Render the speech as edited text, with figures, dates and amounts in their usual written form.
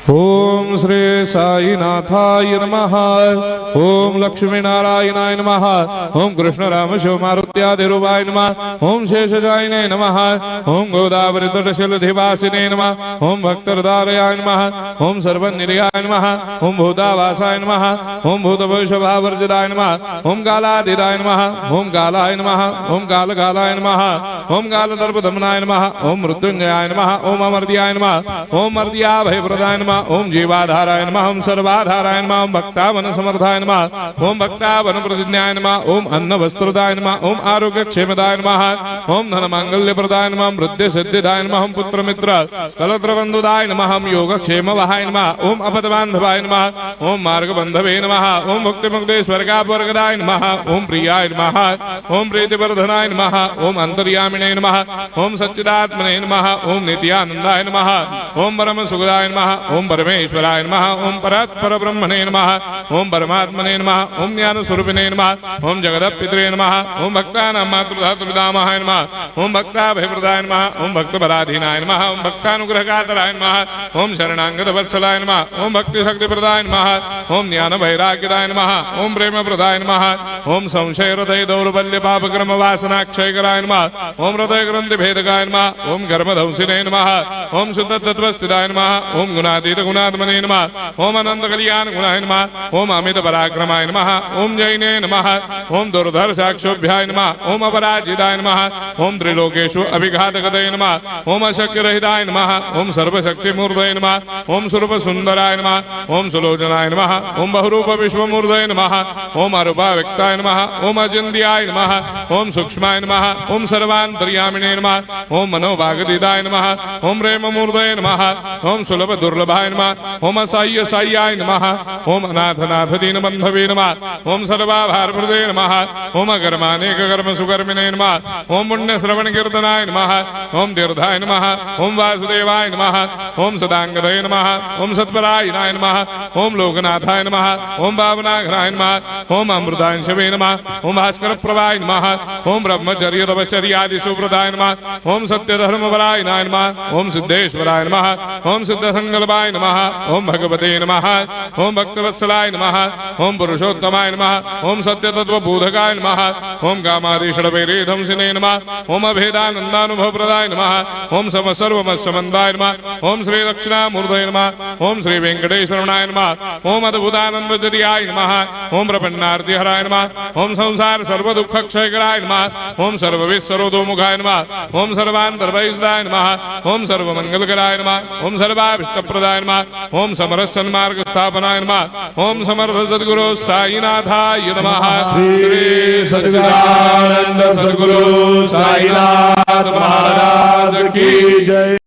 ओम श्री साईनाथाय नमः। ओम लक्ष्मी नारायणाय नमः। ओम कृष्ण राम शिव मारुत्यादिरूपाय नमः। ओम शेषशायिने नमः। ओम गोदावरी तटशिलधिवासिने नमः। ओम भक्तहृदयाय नमः। ओम सर्वनिलयाय नमः। ओम भूतावासाय नमः। ओम भूतभविष्यभावर्जिताय नमः। ओम कालाधीराय नमः। ओम कालाय नमः। ओम कालकालाय नमः। ओम कालदर्पदमनाय नमः। ओम मृत्युंजयाय नमः। ओम अमर्त्याय नमः। ओम मर्त्याभयप्रदाय नमः। ओम जीवाधाराय नमः। ओम सर्वाधाराय नमः। ओम भक्तावन समर्थाय नमः। ओम भक्तावन प्रतिज्ञाय नमः। ओम अन्न वस्त्रदाय नमः। ओम आरोग्य क्षेमदाय नमः। ओम धन मांगल्य प्रदाय नमः। ओम वृद्धि सिद्धिदाय नमः। ओम पुत्र मित्र कलत्र बंधुदाय नमः। ओम योग क्षेम वहाय नमः। ओम अपदबांधवाय नमः। ओम मार्ग बंधवे नमः। ओम मुक्ति मुक्ति स्वर्गापवर्गदाय नमः। ओम प्रियाय नमः। ओम प्रीतिवर्धनाय नमः। ओम अंतर्यामिने नमः। ओम सच्चिदात्मने नमः। ओम नित्यानंदाय नमः। ओम परम सुखदाय नमः। ओम परमेश्वराय नमः। ओम परात्पर ब्रह्मणे नमः। ओम परमात्मने नमः। ओम ज्ञान स्वरूपिणे नमः। ओम जगदपितरे नमः। ओम भक्तानां मातृधातुर्धामाय नमः। ओम भक्ताभयप्रदाय नमः। ओम भक्तपराधीनाय नमः। ओम भक्तानुग्रहकातराय नमः। ओम शरणागत वत्सलाय नमः। ओम भक्ति शक्ति प्रदाय नमः। ओम ज्ञान वैराग्यदाय नमः। ओम प्रेम प्रदाय नमः। ओम संशय हृदय दौर्बल्य पाप कर्म वासना क्षयकराय नमः। ओम हृदय ग्रंथि भेदकाय नमः। ओम कर्मधंसिने नमः। ओम शुद्ध तत्वस्थिताय नमः। ओम गुणातीत गुणात्मने नमः। ओम अनंत कल्याण गुणाय नमः। ओम अमित पराक्रमाय नमः। ओम जैने नमः। ओम दुर्धर साक्षोभ्याय नमः। ओम अपराजिताय नमः। ओम त्रिलोकेषु अभिघातगतये नमः। ओम अशक्य रहिताय नमः। ओम सर्वशक्ति मूर्तये नमः। ओम स्वरूप सुंदराय नमः। ओम सुलोचनाय नमः। ओम बहुरूप विश्वमूर्तये नमः। ओम अरूपाव्यक्ताय नमः। ओम अचिन्त्याय नमः। ओम सूक्ष्माय नमः। ओम सर्वान्तर्यामिने नमः। ओम मनोभागदिदाय नमः। ओम प्रेम मूर्तये नमः। ओम सुलभ दुर्लभाय नमः। ओम असाह्य साह्याय नमः। ओम अनाथनाथ दीनबंधवे नमः। ओम सर्वाभारप्रदे नमः। ओम अकर्मानेक कर्म सुकर्मिणे नमः। ओम पुण्य श्रवण कीर्तनाय नमः। ओम तीर्थाय नमः। ओम वासुदेवाय नमः। ओम सदांगदये नमः। ओम सत्परायणाय नमः। ओम लोकनाथाय नमः। ओम पावनाघ्नाय नमः। ओम अमृतांशवे नमः। ओम भास्कर प्रभाय नमः। ओम ब्रह्मचर्य तपश्चर्यादि सुप्रदाय नमः। ओम सत्य धर्म परायणाय नमः। ओम सिद्धेश्वराय नमः। ओम सिद्ध संकल्पाय नमः। ओम भगवते नमः। ओम भक्तवत्सलाय नमः। ओम पुरुषोत्तमाय नमः। ओम सत्य तत्व बोधकाय नमः। ओम कामादिषडवैरेधंसिने नमः। ओम अभेदानंदानुभव प्रदाय नमः। ओम सम सर्वमस्समन्दाय नमः। ओम श्री दक्षिणामूर्तये नमः। ओम श्री वेंकटेश्वरनाय नमः। ओम अद्भुतानंदचर्याय नमः। ओम प्रपन्नार्तिहराय नमः। ओम संसार सर्व दुख क्षयकराय नमः। ओम सर्वविस्सरोदोमुखाय नमः। ओम सर्वान्तर्वैसदाय नमः। ओम सर्वमंगलकराय नमः। ओम सर्वाभिष्टप्रदाय नमः। ओम समरस सन्मार्ग स्थापनाय नमः। ओम समर्थ सद्गुरु साईनाथाय नमः। श्री सच्चिदानंद सद्गुरु साईनाथ महाराज की जय।